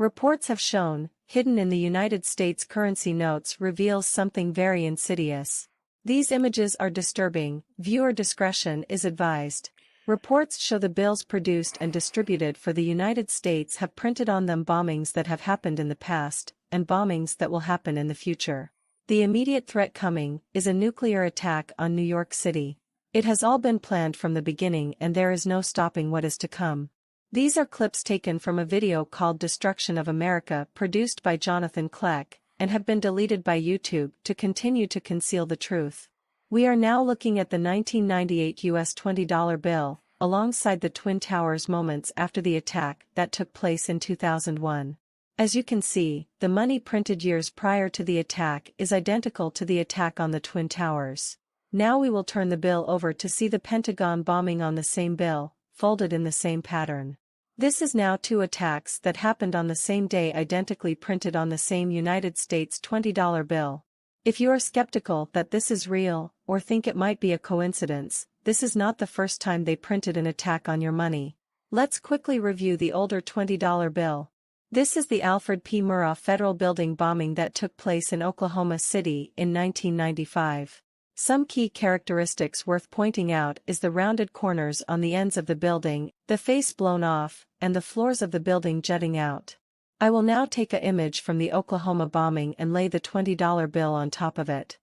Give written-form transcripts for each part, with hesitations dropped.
Reports have shown, hidden in the United States currency notes reveals something very insidious. These images are disturbing, viewer discretion is advised. Reports show the bills produced and distributed for the United States have printed on them bombings that have happened in the past, and bombings that will happen in the future. The immediate threat coming is a nuclear attack on New York City. It has all been planned from the beginning and there is no stopping what is to come. These are clips taken from a video called Destruction of America produced by Jonathan Kleck, and have been deleted by YouTube to continue to conceal the truth. We are now looking at the 1998 US $20 bill, alongside the Twin Towers moments after the attack that took place in 2001. As you can see, the money printed years prior to the attack is identical to the attack on the Twin Towers. Now we will turn the bill over to see the Pentagon bombing on the same bill, folded in the same pattern. This is now 2 attacks that happened on the same day identically printed on the same United States $20 bill. If you are skeptical that this is real, or think it might be a coincidence, this is not the first time they printed an attack on your money. Let's quickly review the older $20 bill. This is the Alfred P. Murrah Federal Building bombing that took place in Oklahoma City in 1995. Some key characteristics worth pointing out is the rounded corners on the ends of the building, the face blown off, and the floors of the building jutting out. I will now take an image from the Oklahoma bombing and lay the $20 bill on top of it.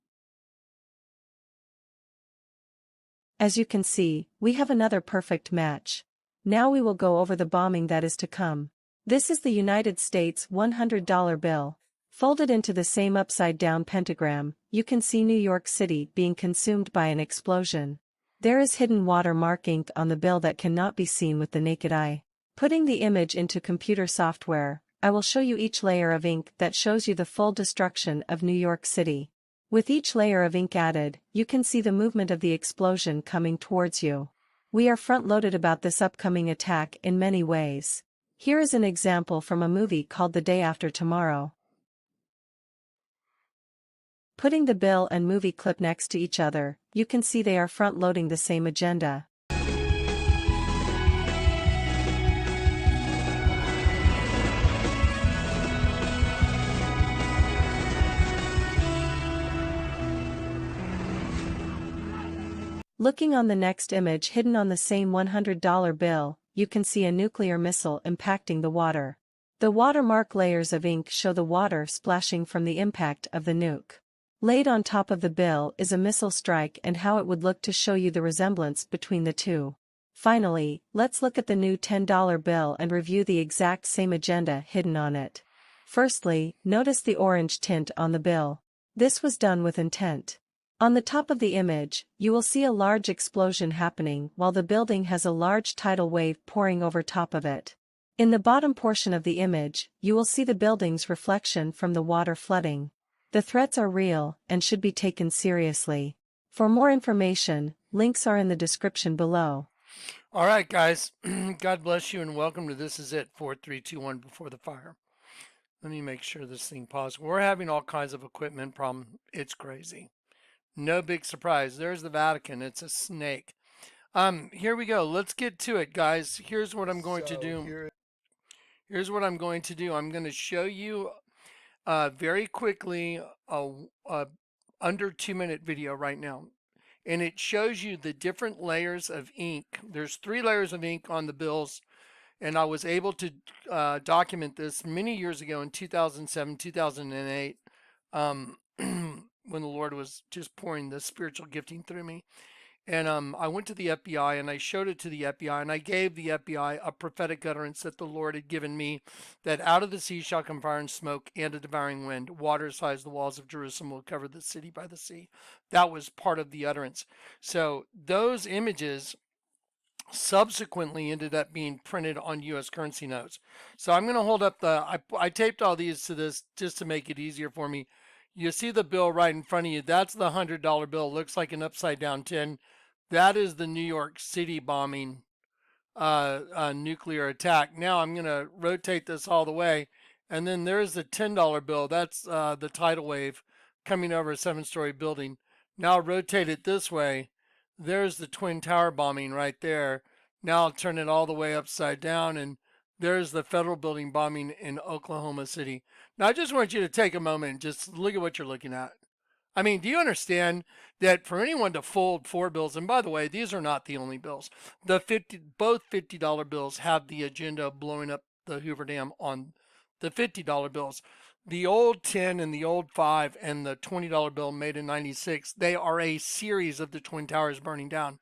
As you can see, we have another perfect match. Now we will go over the bombing that is to come. This is the United States $100 bill. Folded into the same upside-down pentagram, you can see New York City being consumed by an explosion. There is hidden watermark ink on the bill that cannot be seen with the naked eye. Putting the image into computer software, I will show you each layer of ink that shows you the full destruction of New York City. With each layer of ink added, you can see the movement of the explosion coming towards you. We are front-loaded about this upcoming attack in many ways. Here is an example from a movie called The Day After Tomorrow. Putting the bill and movie clip next to each other, you can see they are front-loading the same agenda. Looking on the next image hidden on the same $100 bill, you can see a nuclear missile impacting the water. The watermark layers of ink show the water splashing from the impact of the nuke. Laid on top of the bill is a missile strike and how it would look to show you the resemblance between the two. Finally, let's look at the new $10 bill and review the exact same agenda hidden on it. Firstly, notice the orange tint on the bill. This was done with intent. On the top of the image, you will see a large explosion happening while the building has a large tidal wave pouring over top of it. In the bottom portion of the image, you will see the building's reflection from the water flooding. The threats are real and should be taken seriously. For more information, links are in the description below. All right, guys. God bless you and welcome to This Is It 4321 Before the Fire. Let me make sure this thing pauses. We're having all kinds of equipment problem. It's crazy. No big surprise. There's the Vatican. It's a snake. Here we go. Let's get to it, guys. Here's what I'm going to do. Here's what I'm going to do. I'm going to show you very quickly a under 2-minute video right now, and it shows you the different layers of ink. There's 3 layers of ink on the bills, and I was able to document this many years ago in 2007, 2008, when the Lord was just pouring the spiritual gifting through me. And I went to the FBI and I showed it to the FBI, and I gave the FBI a prophetic utterance that the Lord had given me, that out of the sea shall come fire and smoke and a devouring wind. Water as high as the walls of Jerusalem will cover the city by the sea. That was part of the utterance. So those images subsequently ended up being printed on U.S. currency notes. So I'm going to hold up I taped all these to this just to make it easier for me. You see the bill right in front of you. That's the $100 bill. Looks like an upside down 10. That is the New York City bombing nuclear attack. Now I'm going to rotate this all the way. And then there's the $10 bill. That's the tidal wave coming over a 7-story building. Now rotate it this way. There's the Twin Tower bombing right there. Now I'll turn it all the way upside down, and There's the federal building bombing in Oklahoma City. Now, I just want you to take a moment and just look at what you're looking at. I mean, do you understand that for anyone to fold 4 bills, and by the way, these are not the only bills. Both $50 bills have the agenda of blowing up the Hoover Dam on the $50 bills. The old 10 and the old 5 and the $20 bill made in 96, they are a series of the Twin Towers burning down.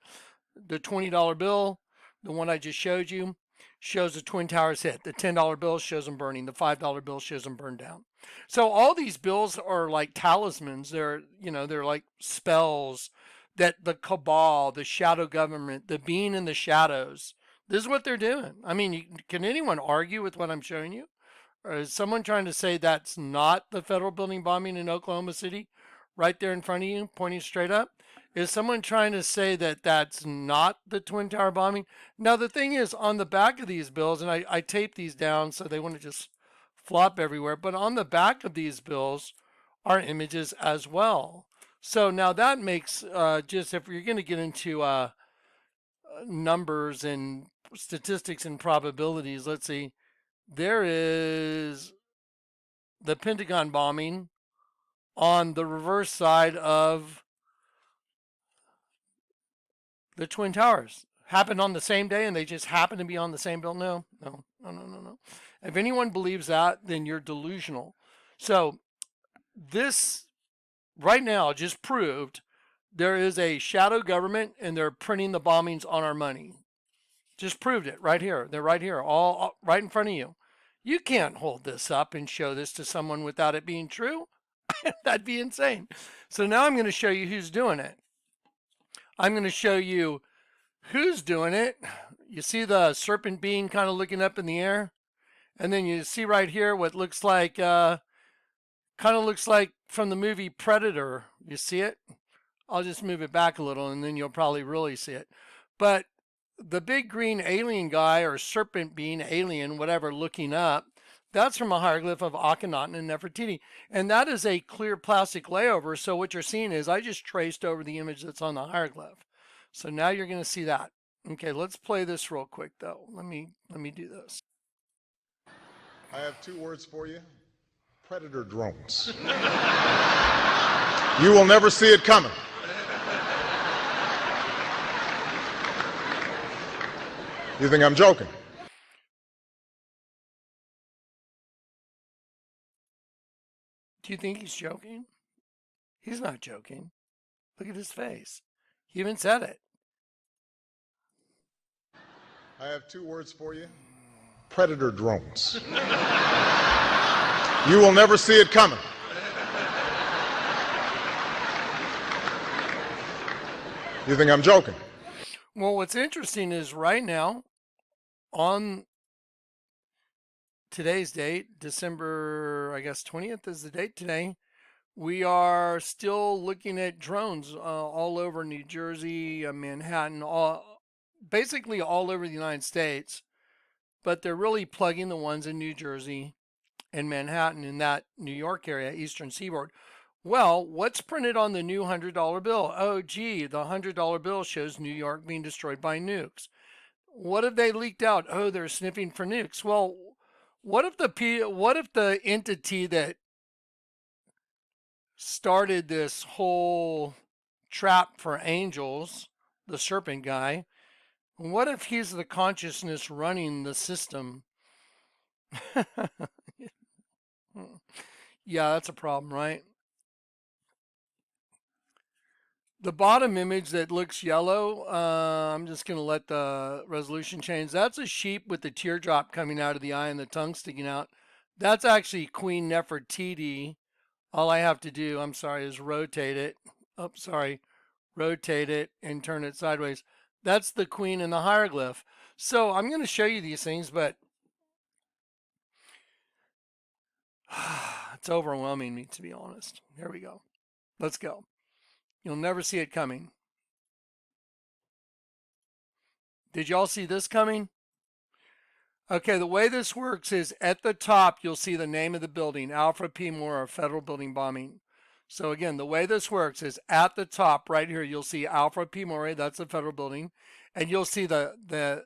The $20 bill, the one I just showed you, shows the Twin Towers hit. The $10 bill shows them burning. The $5 bill shows them burned down. So all these bills are like talismans. They're like spells that the cabal, the shadow government, the being in the shadows, this is what they're doing. I mean, can anyone argue with what I'm showing you? Or is someone trying to say that's not the federal building bombing in Oklahoma City right there in front of you, pointing straight up? Is someone trying to say that that's not the Twin Tower bombing? Now, the thing is, on the back of these bills, and I taped these down so they wouldn't just flop everywhere, but on the back of these bills are images as well. So now that makes, just if you're going to get into numbers and statistics and probabilities, let's see, there is the Pentagon bombing on the reverse side of the Twin Towers. Happened on the same day and they just happen to be on the same bill? No. If anyone believes that, then you're delusional. So this right now just proved there is a shadow government and they're printing the bombings on our money. Just proved it right here. They're right here, all right in front of you. You can't hold this up and show this to someone without it being true. That'd be insane. So now I'm going to show you who's doing it. I'm going to show you who's doing it. You see the serpent being kind of looking up in the air? And then you see right here what looks like, kind of looks like from the movie Predator. You see it? I'll just move it back a little and then you'll probably really see it. But the big green alien guy or serpent being alien, whatever, looking up, that's from a hieroglyph of Akhenaten and Nefertiti. And that is a clear plastic layover. So what you're seeing is I just traced over the image that's on the hieroglyph. So now you're going to see that. Okay, let's play this real quick though. Let me do this. I have 2 words for you. Predator drones. You will never see it coming. You think I'm joking? Do you think he's joking? He's not joking. Look at his face. He even said it. I have 2 words for you. Predator drones. You will never see it coming. You think I'm joking? Well, what's interesting is right now, on today's date, December, I guess 20th is the date today, we are still looking at drones all over New Jersey, Manhattan, basically all over the United States, but they're really plugging the ones in New Jersey and Manhattan in that New York area, Eastern Seaboard. Well, what's printed on the new $100 bill? Oh, gee, the $100 bill shows New York being destroyed by nukes. What have they leaked out? Oh, they're sniffing for nukes. Well, what if the entity that started this whole trap for angels, the serpent guy, what if he's the consciousness running the system? Yeah, that's a problem, right? The bottom image that looks yellow, I'm just going to let the resolution change. That's a sheep with the teardrop coming out of the eye and the tongue sticking out. That's actually Queen Nefertiti. All I have to do, I'm sorry, is rotate it. Oh, sorry. Rotate it and turn it sideways. That's the queen in the hieroglyph. So I'm going to show you these things, but it's overwhelming me, to be honest. Here we go. Let's go. You'll never see it coming. Did y'all see this coming? Okay, the way this works is at the top, you'll see the name of the building, Alfred P. Moore, federal building bombing. So again, the way this works is at the top right here, you'll see Alfred P. Moore, that's the federal building. And you'll see the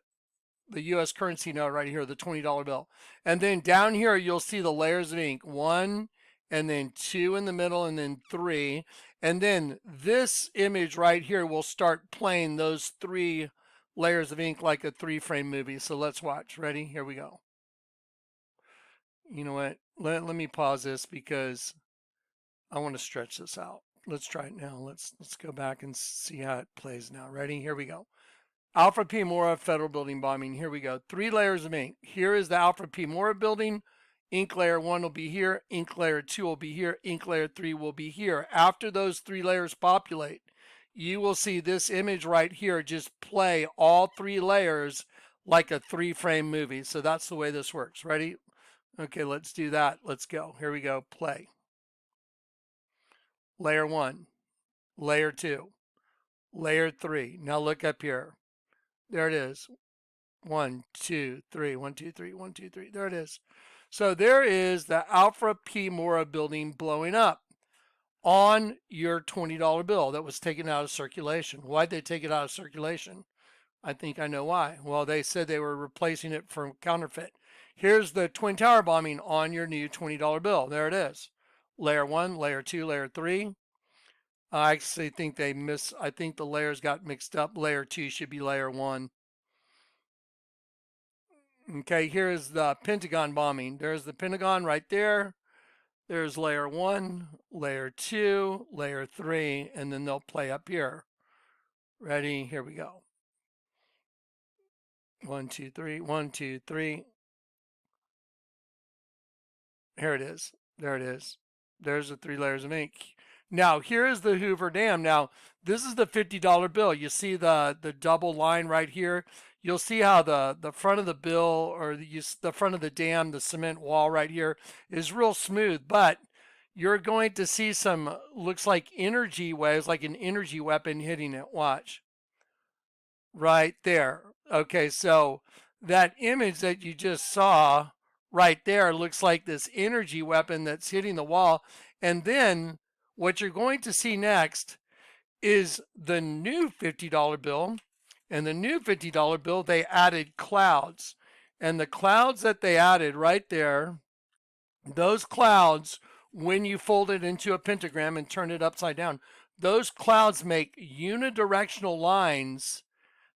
the U.S. currency note right here, the $20 bill. And then down here, you'll see the layers of ink. 1, and then 2 in the middle, and then 3. And then this image right here will start playing those 3 layers of ink like a 3-frame movie. So let's watch. Ready? Here we go. You know what? Let me pause this because I want to stretch this out. Let's try it now. Let's go back and see how it plays now. Ready? Here we go. Alfred P. Mora Federal Building bombing. Here we go. 3 layers of ink. Here is the Alfred P. Mora building. Ink layer 1 will be here. Ink layer 2 will be here. Ink layer 3 will be here. After those 3 layers populate, you will see this image right here just play all 3 layers like a 3-frame movie. So that's the way this works. Ready? Okay, let's do that. Let's go. Here we go. Play. Layer 1, layer 2, layer 3. Now look up here. There it is. 1, 2, 3, 1, 2, 3, 1, 2, 3. There it is. So there is the Alfred P. Mora building blowing up on your $20 bill that was taken out of circulation. Why'd they take it out of circulation? I think I know why. Well, they said they were replacing it for counterfeit. Here's the Twin Tower bombing on your new $20 bill. There it is. Layer 1, layer 2, layer 3. I actually think I think the layers got mixed up. Layer 2 should be layer 1. Okay, here's the Pentagon bombing. There's the Pentagon right there. There's layer 1, layer 2, layer 3, and then they'll play up here. Ready? Here we go. 1, 2, 3, 1, 2, 3. Here it is. There it is. There's the 3 layers of ink. Now, here is the Hoover Dam. Now, this is the $50 bill. You see the double line right here. You'll see how the front of the bill, or the front of the dam, the cement wall right here, is real smooth. But you're going to see some, looks like energy waves, like an energy weapon hitting it. Watch. Right there. Okay, so that image that you just saw right there looks like this energy weapon that's hitting the wall. And then what you're going to see next is the new $50 bill. And the new $50 bill, they added clouds. And the clouds that they added right there, those clouds, when you fold it into a pentagram and turn it upside down, those clouds make unidirectional lines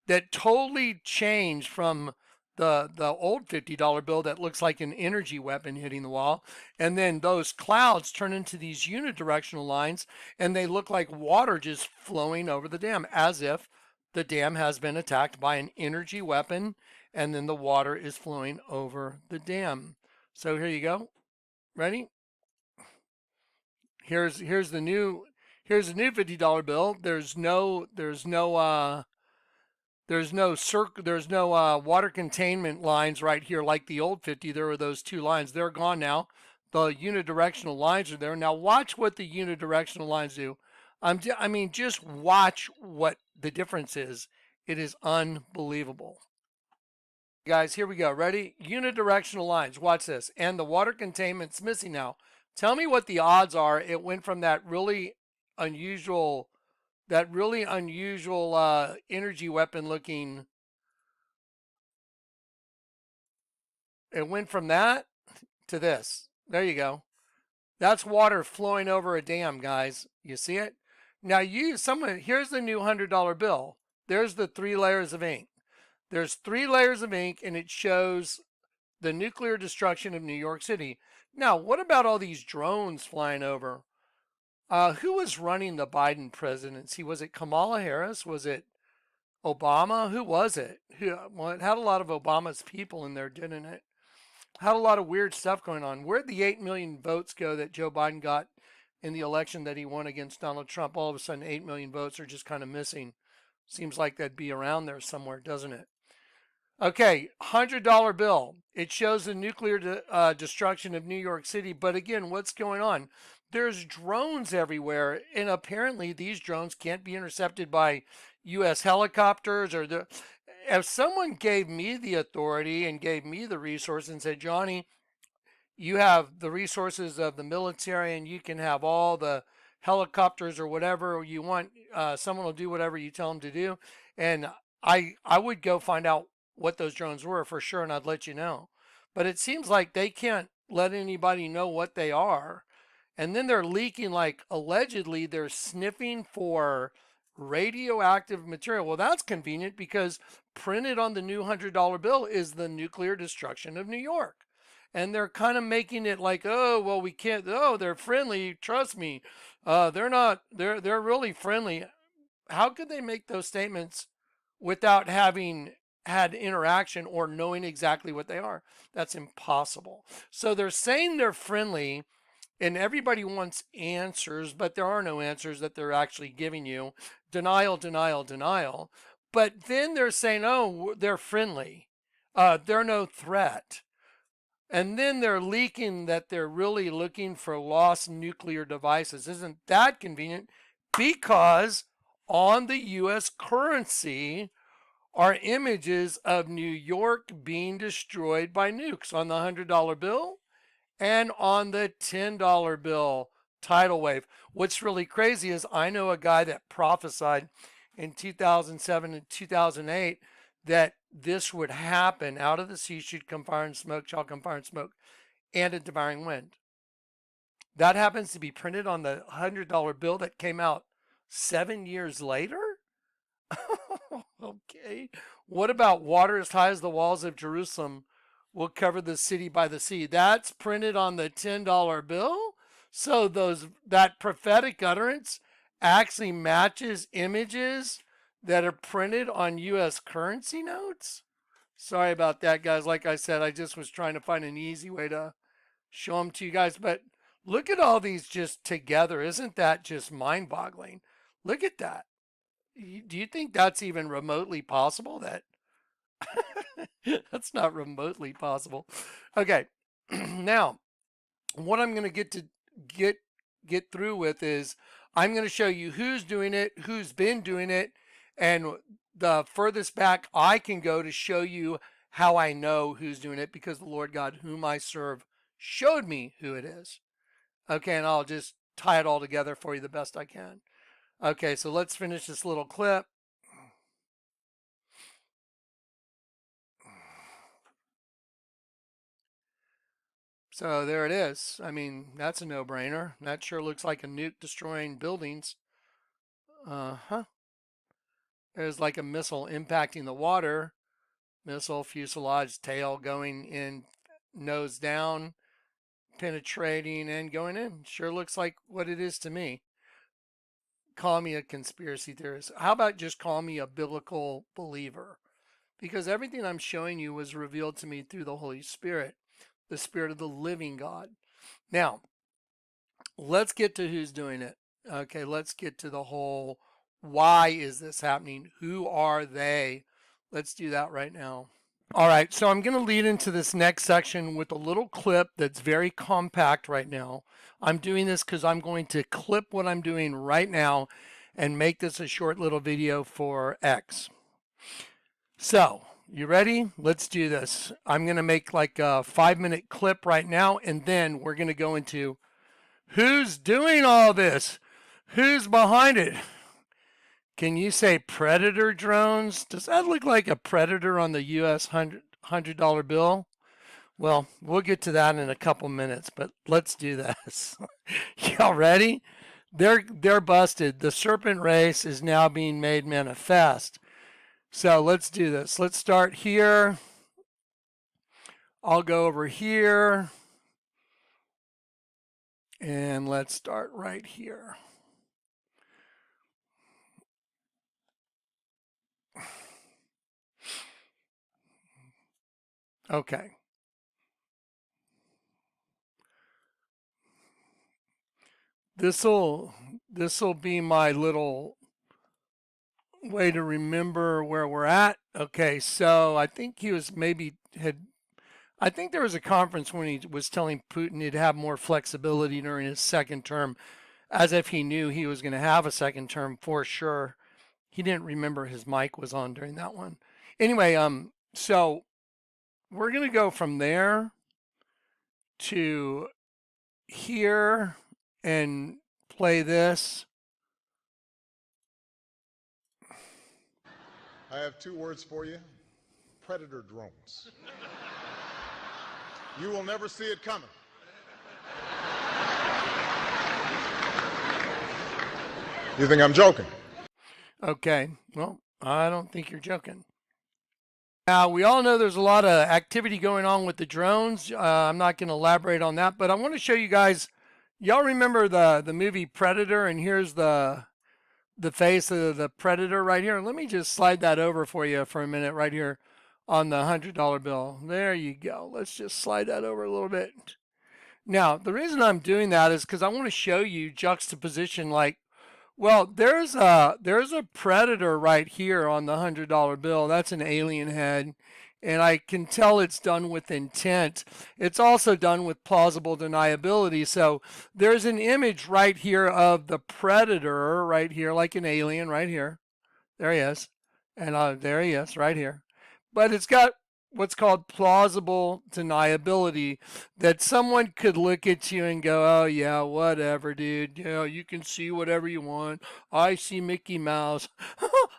that totally change from the old $50 bill that looks like an energy weapon hitting the wall. And then those clouds turn into these unidirectional lines, and they look like water just flowing over the dam, as if the dam has been attacked by an energy weapon, and then the water is flowing over the dam. So here you go. Ready? Here's the new $50 bill. There's no water containment lines right here like the old 50. There were those 2 lines. They're gone now. The unidirectional lines are there. Now watch what the unidirectional lines do. I mean, just watch what the difference is. It is unbelievable. Guys, here we go. Ready? Unidirectional lines. Watch this. And the water containment's missing now. Tell me what the odds are it went from that really unusual energy weapon looking. It went from that to this. There you go. That's water flowing over a dam, guys. You see it? Now here's the new $100 bill. There's the 3 layers of ink. There's 3 layers of ink, and it shows the nuclear destruction of New York City. Now, what about all these drones flying over? Who was running the Biden presidency? Was it Kamala Harris? Was it Obama? Who was it? Well, it had a lot of Obama's people in there, didn't it? Had a lot of weird stuff going on. Where'd the 8 million votes go that Joe Biden got in the election that he won against Donald Trump? All of a sudden, 8 million votes are just kind of missing. Seems like that'd be around there somewhere, doesn't it? Okay, $100 bill. It shows the nuclear destruction of New York City. But again, what's going on? There's drones everywhere, and apparently these drones can't be intercepted by U.S. helicopters. If someone gave me the authority and gave me the resources and said, Johnny, you have the resources of the military and you can have all the helicopters or whatever you want, someone will do whatever you tell them to do. And I would go find out what those drones were for sure, and I'd let you know. But it seems like they can't let anybody know what they are. And then they're leaking, like allegedly they're sniffing for radioactive material. Well, that's convenient because printed on the new $100 bill is the nuclear destruction of New York. And they're kind of making it like, oh, well, we can't, oh, they're friendly. Trust me. They're not, they're really friendly. How could they make those statements without having had interaction or knowing exactly what they are? That's impossible. So they're saying they're friendly, and everybody wants answers, but there are no answers that they're actually giving you. Denial, denial, denial. But then they're saying, oh, they're friendly. They're no threat. And then they're leaking that they're really looking for lost nuclear devices. Isn't that convenient? Because on the US currency are images of New York being destroyed by nukes on the $100 bill and on the $10 bill tidal wave. What's really crazy is I know a guy that prophesied in 2007 and 2008 that this would happen. Out of the sea should come fire and smoke, shall come fire and smoke, and a devouring wind. That happens to be printed on the $100 bill that came out 7 years later. Okay. What about water as high as the walls of Jerusalem will cover the city by the sea? That's printed on the $10 bill. So that prophetic utterance actually matches images that are printed on US currency notes. Sorry about that, guys. Like I said, I just was trying to find an easy way to show them to you guys. But look at all these just together. Isn't that just mind-boggling? Look at that. Do you think that's even remotely possible? That's not remotely possible. Okay. Now, what I'm going to get through with is I'm going to show you who's doing it, who's been doing it, and the furthest back I can go to show you how I know who's doing it, because the Lord God whom I serve showed me who it is. Okay, and I'll just tie it all together for you the best I can. Okay, so let's finish this little clip. So there it is. I mean, that's a no-brainer. That sure looks like a nuke destroying buildings. Uh-huh. There's like a missile impacting the water. Missile fuselage tail going in, nose down, penetrating and going in. Sure looks like what it is to me. Call me a conspiracy theorist. How about just call me a biblical believer? Because everything I'm showing you was revealed to me through the Holy Spirit, the Spirit of the living God. Now, let's get to who's doing it. Okay, let's get to the whole why is this happening? Who are they? Let's do that right now. All right, so I'm going to lead into this next section with a little clip that's very compact right now. I'm doing this because I'm going to clip what I'm doing right now and make this a short little video for X. So, you ready? Let's do this. I'm going to make like a 5-minute clip right now, and then we're going to go into who's doing all this? Who's behind it? Can you say Predator drones? Does that look like a Predator on the US $100 bill? Well, we'll get to that in a couple minutes, but let's do this. Y'all ready? They're busted. The serpent race is now being made manifest. So let's do this. Let's start here. I'll go over here. And let's start right here. Okay. This'll be my little way to remember where we're at. Okay, so I think he was I think there was a conference when he was telling Putin he'd have more flexibility during his second term, as if he knew he was going to have a second term for sure. He didn't remember his mic was on during that one. Anyway, so we're going to go from there to here and play this. I have 2 words for you: Predator drones. You will never see it coming. You think I'm joking? Okay, well, I don't think you're joking. Now, we all know there's a lot of activity going on with the drones. I'm not going to elaborate on that, but I want to show you guys. Y'all remember the movie Predator, and here's the face of the Predator right here. Let me just slide that over for you for a minute right here on the $100 bill. There you go. Let's just slide that over a little bit. Now, the reason I'm doing that is because I want to show you juxtaposition. Like, well, there's a Predator right here on the $100 bill. That's an alien head. And I can tell it's done with intent. It's also done with plausible deniability. So there's an image right here of the Predator right here, like an alien right here. There he is. And there he is right here. But it's got what's called plausible deniability, that someone could look at you and go, oh yeah, whatever, dude. You know, you can see whatever you want. I see Mickey Mouse.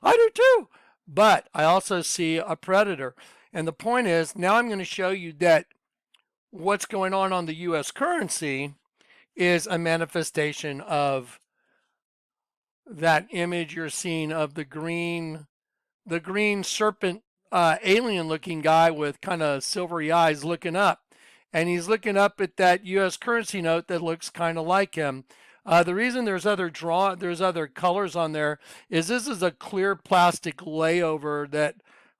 I do too. But I also see a Predator. And the point is, now I'm going to show you that what's going on the U.S. currency is a manifestation of that image you're seeing of the green serpent, alien looking guy with kind of silvery eyes looking up. And he's looking up at that U.S. currency note that looks kind of like him. The reason there's other colors on there is this is a clear plastic layover that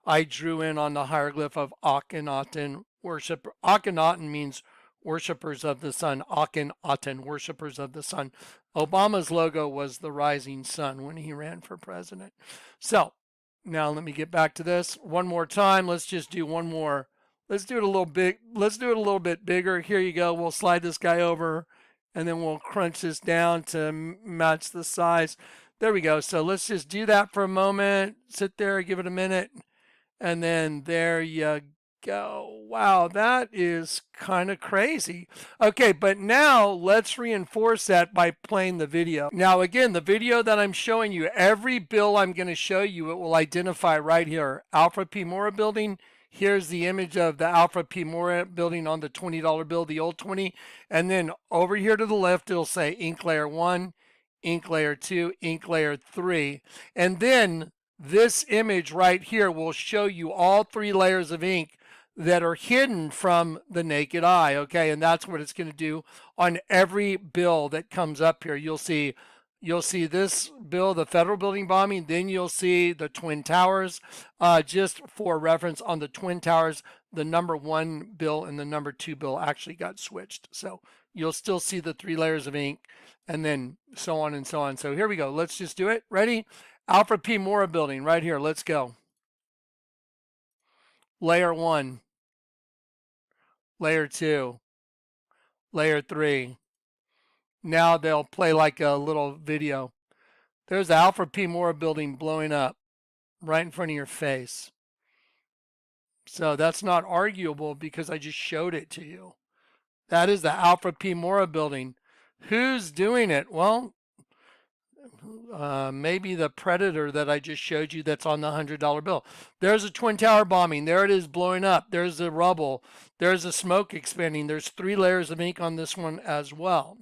I drew in on the hieroglyph of Akhenaten worship. Akhenaten means worshipers of the sun. Akhenaten, worshipers of the sun. Obama's logo was the rising sun when he ran for president. So now let me get back to this one more time. Let's just do one more. Let's do it a little bit. Let's do it a little bit bigger. Here you go. We'll slide this guy over, and then we'll crunch this down to match the size. There we go. So let's just do that for a moment. Sit there, give it a minute, and then there you go. Wow, that is kind of crazy. Okay, but now let's reinforce that by playing the video. Now again, the video that I'm showing you, every bill I'm going to show you, it will identify right here. Alfred P. Mora building. Here's the image of the Alfred P. Mora building on the $20 bill, the old 20. And then over here to the left, it'll say ink layer 1, ink layer 2, ink layer 3. And then this image right here will show you all 3 layers of ink that are hidden from the naked eye, okay? And that's what it's going to do on every bill that comes up here. You'll see this bill, the federal building bombing, then you'll see the Twin Towers. Just for reference, on the Twin Towers, the number 1 bill and the number 2 bill actually got switched. So you'll still see the 3 layers of ink, and then so on and so on. So here we go. Let's just do it. Ready? Alfred P. Mora building right here. Let's go. Layer 1. Layer 2, layer 3. Now they'll play like a little video. There's the Alfred P. Mora building blowing up right in front of your face. So that's not arguable because I just showed it to you. That is the Alfred P. Mora building. Who's doing it? Well, maybe the Predator that I just showed you that's on the $100 bill. There's a Twin Tower bombing. There it is blowing up. There's the rubble. There's the smoke expanding. There's 3 layers of ink on this one as well.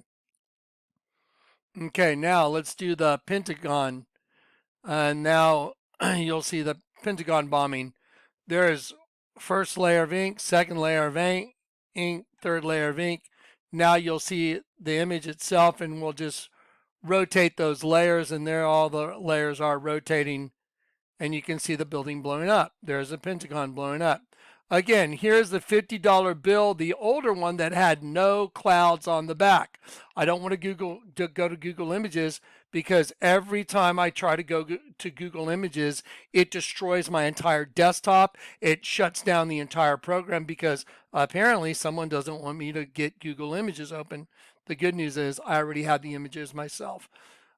Okay, now let's do the Pentagon. Now you'll see the Pentagon bombing. There's first layer of ink, second layer of ink, third layer of ink. Now you'll see the image itself, and we'll just rotate those layers, and there all the layers are rotating, and you can see the building blowing up. There's the Pentagon blowing up. Again, here's the $50 bill, the older one that had no clouds on the back. I don't want to go to Google Images because every time I try to go to Google Images, it destroys my entire desktop. It shuts down the entire program because apparently someone doesn't want me to get Google Images open. The good news is I already had the images myself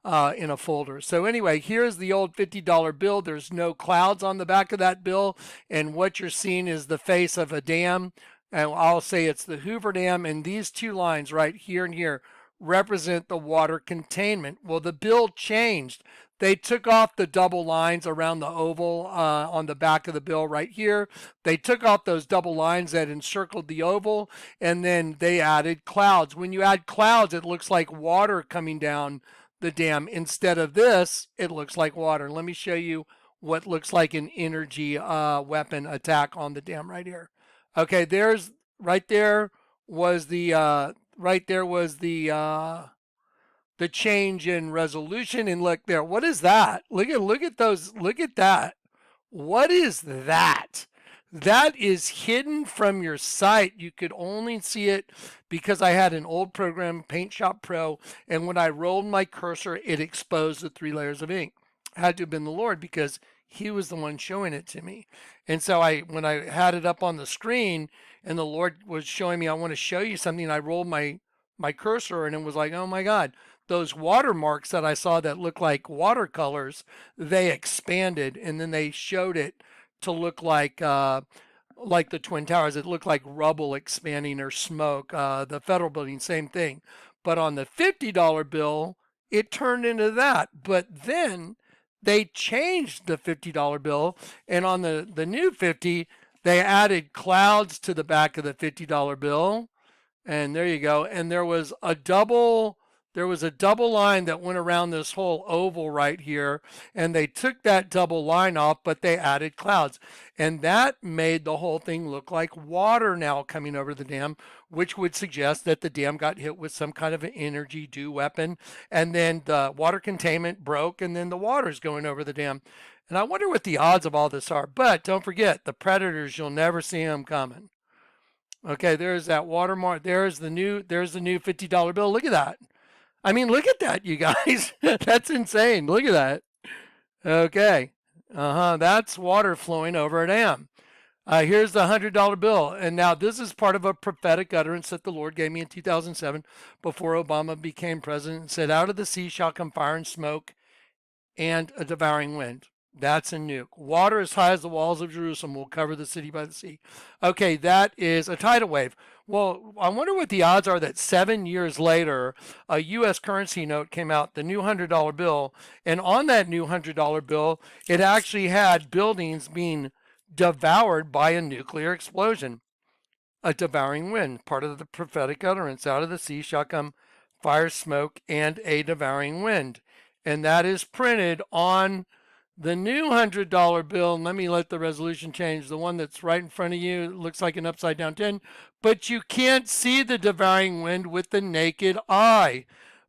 in a folder. So anyway, here's the old $50 bill. There's no clouds on the back of that bill. And what you're seeing is the face of a dam. And I'll say it's the Hoover Dam. And these 2 lines right here and here represent the water containment. Well, the bill changed. They took off the double lines around the oval on the back of the bill right here. They took off those double lines that encircled the oval, and then they added clouds. When you add clouds, it looks like water coming down the dam. Instead of this, it looks like water. Let me show you what looks like an energy weapon attack on the dam right here. Okay, there's right there was the the change in resolution, and look there. What is that? Look at those. Look at that. What is that? That is hidden from your sight. You could only see it because I had an old program, Paint Shop Pro, and when I rolled my cursor, it exposed the 3 layers of ink. It had to have been the Lord because he was the one showing it to me. And so when I had it up on the screen and the Lord was showing me, I want to show you something, I rolled my cursor and it was like, oh my God, those watermarks that I saw that looked like watercolors, they expanded, and then they showed it to look like the Twin Towers. It looked like rubble expanding or smoke. The Federal Building, same thing. But on the $50 bill, it turned into that. But then they changed the $50 bill, and on the new 50, they added clouds to the back of the $50 bill. And there you go. And there was a double line that went around this whole oval right here, and they took that double line off, but they added clouds. And that made the whole thing look like water now coming over the dam, which would suggest that the dam got hit with some kind of an energy dew weapon, and then the water containment broke, and then the water's going over the dam. And I wonder what the odds of all this are. But don't forget, the predators, you'll never see them coming. Okay, there's that watermark. There's the new $50 bill. Look at that. I mean, look at that, you guys. That's insane. Look at that. Okay. That's water flowing over a dam. Here's the $100 bill. And now this is part of a prophetic utterance that the Lord gave me in 2007 before Obama became president, and said, out of the sea shall come fire and smoke and a devouring wind. That's a nuke. Water as high as the walls of Jerusalem will cover the city by the sea. Okay, that is a tidal wave. Well, I wonder what the odds are that 7 years later, a U.S. currency note came out, the new $100 bill, and on that new $100 bill, it actually had buildings being devoured by a nuclear explosion. A devouring wind, part of the prophetic utterance. Out of the sea shall come fire, smoke, and a devouring wind. And that is printed on the new $100 bill. And let me let the resolution change. The one that's right in front of you, it looks like an upside down 10, but you can't see the devouring wind with the naked eye.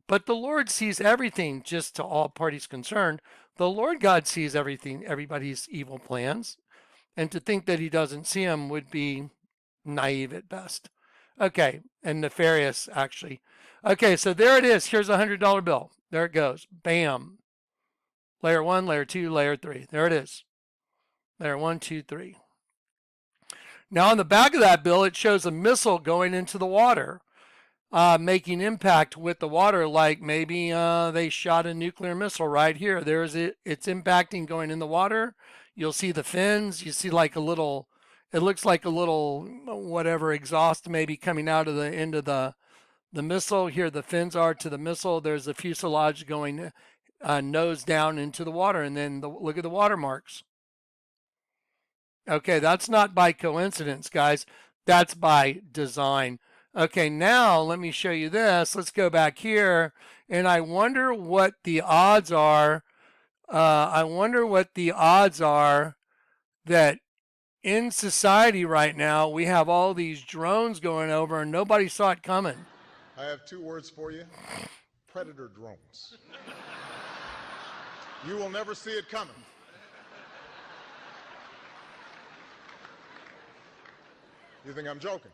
But the Lord sees everything, just to all parties concerned. The Lord God sees everything, everybody's evil plans. And to think that he doesn't see them would be naive at best. Okay, and nefarious, actually. Okay, so there it is. Here's a $100 bill. There it goes. Bam. Layer 1, layer 2, layer 3. There it is. Layer 1, 2, 3. Now on the back of that bill, it shows a missile going into the water, making impact with the water, like maybe they shot a nuclear missile right here. There's it. It's impacting going in the water. You'll see the fins. You see like a little, it looks like a little, whatever, exhaust maybe coming out of the end of the missile. Here the fins are to the missile. There's a fuselage going nose down into the water, and then look at the watermarks. Okay, that's not by coincidence, guys. That's by design. Okay, now let me show you this. Let's go back here, and I wonder what the odds are. That in society right now we have all these drones going over and nobody saw it coming. I have 2 words for you. Predator drones. You will never see it coming. You think I'm joking?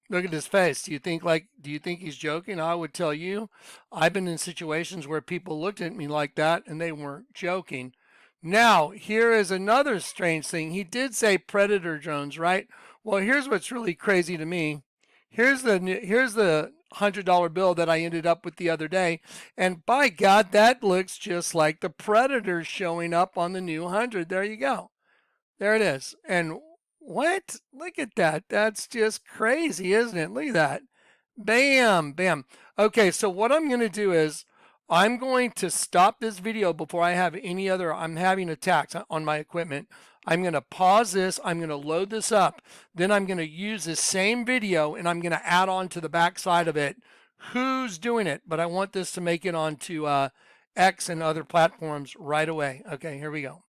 Look at his face. Do you think he's joking? I would tell you, I've been in situations where people looked at me like that and they weren't joking. Now, here is another strange thing. He did say predator drones, right? Well, here's what's really crazy to me. Here's the $100 bill that I ended up with the other day, and by God, that looks just like the predator showing up on the new 100. There you go. There it is. And what? Look at that. That's just crazy, isn't it? Look at that. Bam, bam. Okay, so what I'm going to do is I'm going to stop this video before I have any other, I'm having attacks on my equipment. I'm going to pause this. I'm going to load this up. Then I'm going to use this same video and I'm going to add on to the back side of it who's doing it. But I want this to make it onto X and other platforms right away. Okay, here we go.